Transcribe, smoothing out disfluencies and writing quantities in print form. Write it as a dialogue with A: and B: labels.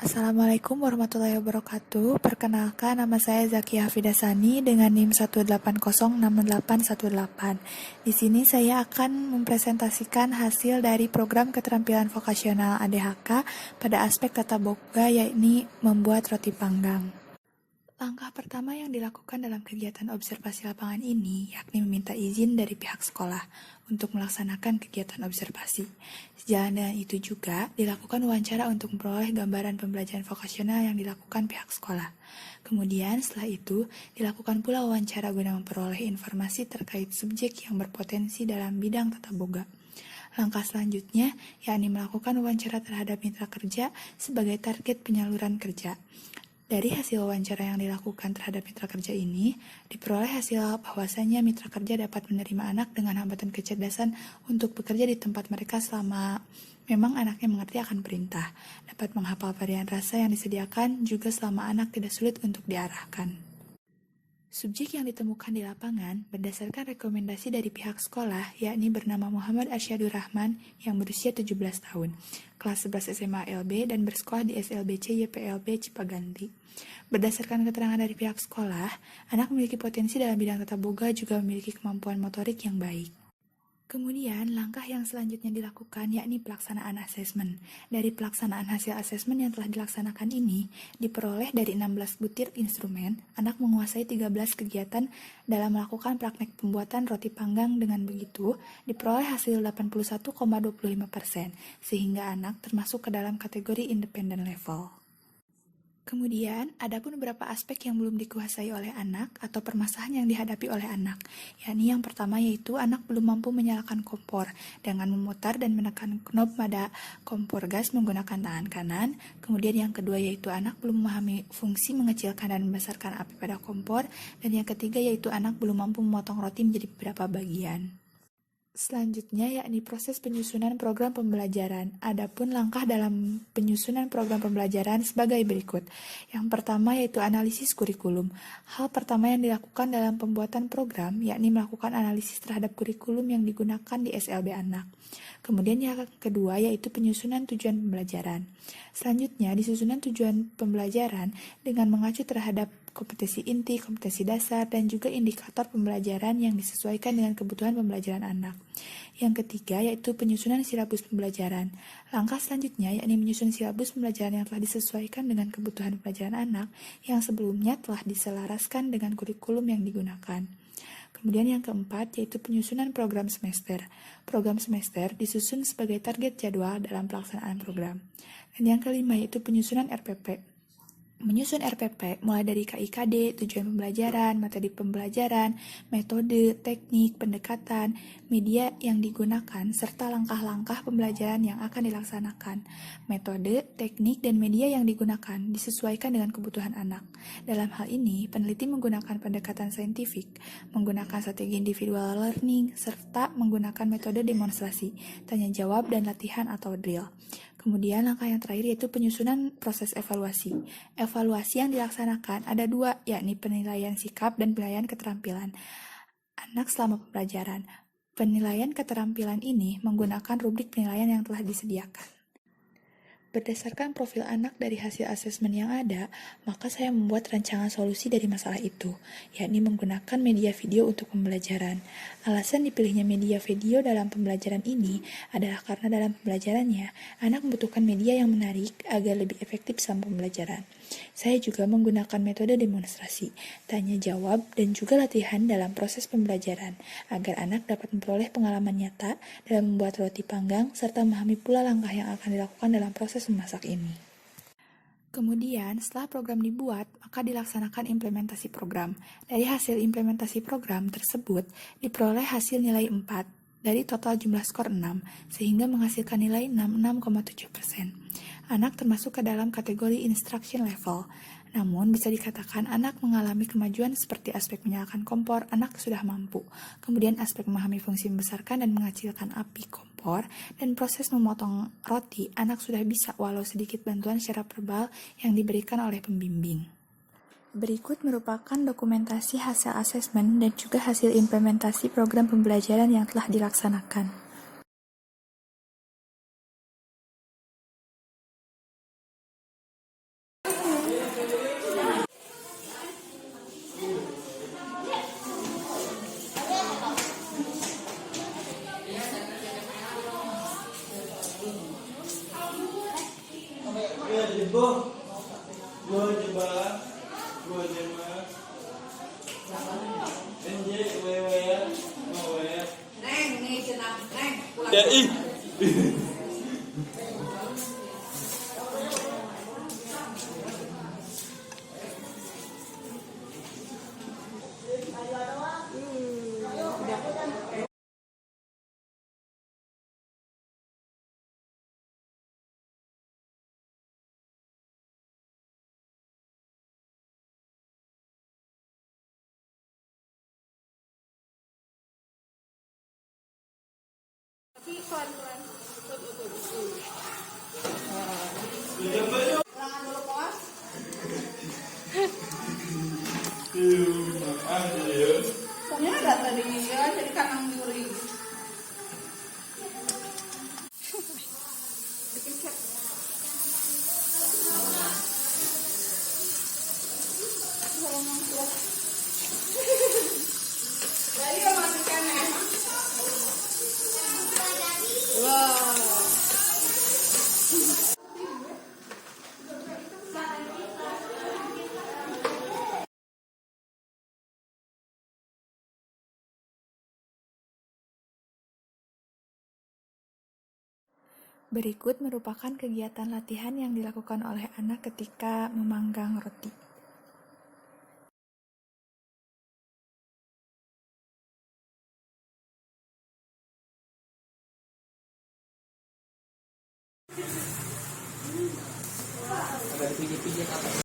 A: Assalamualaikum warahmatullahi wabarakatuh. Perkenalkan, nama saya Zakia Hafidasani dengan NIM 1806818. Di sini saya akan mempresentasikan hasil dari program keterampilan vokasional ADHK pada aspek tata boga, yakni membuat roti panggang. Langkah pertama yang dilakukan dalam kegiatan observasi lapangan ini yakni meminta izin dari pihak sekolah untuk melaksanakan kegiatan observasi. Sejalan dengan itu juga dilakukan wawancara untuk memperoleh gambaran pembelajaran vokasional yang dilakukan pihak sekolah. Kemudian setelah itu dilakukan pula wawancara guna memperoleh informasi terkait subjek yang berpotensi dalam bidang tata boga. Langkah selanjutnya yakni melakukan wawancara terhadap mitra kerja sebagai target penyaluran kerja. Dari hasil wawancara yang dilakukan terhadap mitra kerja ini, diperoleh hasil bahwasanya mitra kerja dapat menerima anak dengan hambatan kecerdasan untuk bekerja di tempat mereka selama memang anaknya mengerti akan perintah, dapat menghafal varian rasa yang disediakan juga selama anak tidak sulit untuk diarahkan. Subjek yang ditemukan di lapangan berdasarkan rekomendasi dari pihak sekolah, yakni bernama Muhammad Arsyadur Rahman yang berusia 17 tahun, kelas 11 SMA LB dan bersekolah di SLBC YPLB Cipaganti. Berdasarkan keterangan dari pihak sekolah, anak memiliki potensi dalam bidang tata boga juga memiliki kemampuan motorik yang baik. Kemudian, langkah yang selanjutnya dilakukan yakni pelaksanaan asesmen. Dari pelaksanaan hasil asesmen yang telah dilaksanakan ini, diperoleh dari 16 butir instrumen, anak menguasai 13 kegiatan dalam melakukan praktek pembuatan roti panggang. Dengan begitu, diperoleh hasil 81,25%, sehingga anak termasuk ke dalam kategori independent level. Kemudian, ada pun beberapa aspek yang belum dikuasai oleh anak atau permasalahan yang dihadapi oleh anak, yakni yang pertama yaitu anak belum mampu menyalakan kompor dengan memutar dan menekan knob pada kompor gas menggunakan tangan kanan. Kemudian yang kedua yaitu anak belum memahami fungsi mengecilkan dan membesarkan api pada kompor. Dan yang ketiga yaitu anak belum mampu memotong roti menjadi beberapa bagian. Selanjutnya yakni proses penyusunan program pembelajaran. Adapun langkah dalam penyusunan program pembelajaran sebagai berikut. Yang pertama yaitu analisis kurikulum. Hal pertama yang dilakukan dalam pembuatan program yakni melakukan analisis terhadap kurikulum yang digunakan di SLB anak. Kemudian yang kedua yaitu penyusunan tujuan pembelajaran. Selanjutnya disusunan tujuan pembelajaran dengan mengacu terhadap kompetensi inti, kompetensi dasar, dan juga indikator pembelajaran yang disesuaikan dengan kebutuhan pembelajaran anak. Yang ketiga yaitu penyusunan silabus pembelajaran. Langkah selanjutnya yakni menyusun silabus pembelajaran yang telah disesuaikan dengan kebutuhan pembelajaran anak yang sebelumnya telah diselaraskan dengan kurikulum yang digunakan. Kemudian yang keempat yaitu penyusunan program semester. Program semester disusun sebagai target jadwal dalam pelaksanaan program. Dan yang kelima yaitu penyusunan RPP. Menyusun RPP mulai dari KIKD, tujuan pembelajaran, materi pembelajaran, metode, teknik, pendekatan, media yang digunakan, serta langkah-langkah pembelajaran yang akan dilaksanakan. Metode, teknik, dan media yang digunakan disesuaikan dengan kebutuhan anak. Dalam hal ini, peneliti menggunakan pendekatan saintifik, menggunakan strategi individual learning, serta menggunakan metode demonstrasi, tanya jawab, dan latihan atau drill. Kemudian langkah yang terakhir yaitu penyusunan proses evaluasi. Evaluasi yang dilaksanakan ada dua, yakni penilaian sikap dan penilaian keterampilan anak selama pembelajaran. Penilaian keterampilan ini menggunakan rubrik penilaian yang telah disediakan. Berdasarkan profil anak dari hasil asesmen yang ada, maka saya membuat rancangan solusi dari masalah itu, yakni menggunakan media video untuk pembelajaran. Alasan dipilihnya media video dalam pembelajaran ini adalah karena dalam pembelajarannya, anak membutuhkan media yang menarik agar lebih efektif selama pembelajaran. Saya juga menggunakan metode demonstrasi, tanya jawab, dan juga latihan dalam proses pembelajaran, agar anak dapat memperoleh pengalaman nyata dalam membuat roti panggang, serta memahami pula langkah yang akan dilakukan dalam proses memasak ini. Kemudian, setelah program dibuat, maka dilaksanakan implementasi program. Dari hasil implementasi program tersebut, diperoleh hasil nilai 4 dari total jumlah skor 6, sehingga menghasilkan nilai 66,7%. Anak termasuk ke dalam kategori instruction level. Namun, bisa dikatakan anak mengalami kemajuan seperti aspek menyalakan kompor, anak sudah mampu. Kemudian aspek memahami fungsi membesarkan dan mengecilkan api kompor, dan proses memotong roti, anak sudah bisa walau sedikit bantuan secara verbal yang diberikan oleh pembimbing. Berikut merupakan dokumentasi hasil asesmen dan juga hasil implementasi program pembelajaran yang telah dilaksanakan.
B: Gua coba NJ ya mau ya
C: Neng, nih cenah, neng, pulang.
B: ya ih
C: Tapi pelan-pelan. Ulangan dulu pos. Pokoknya ada tadi ya, jadi kanang nyuri. Bikin chat. Dari ya matikan ya. Wow.
A: Berikut merupakan kegiatan latihan yang dilakukan oleh anak ketika memanggang roti.
D: Agak dipijit-pijit apa?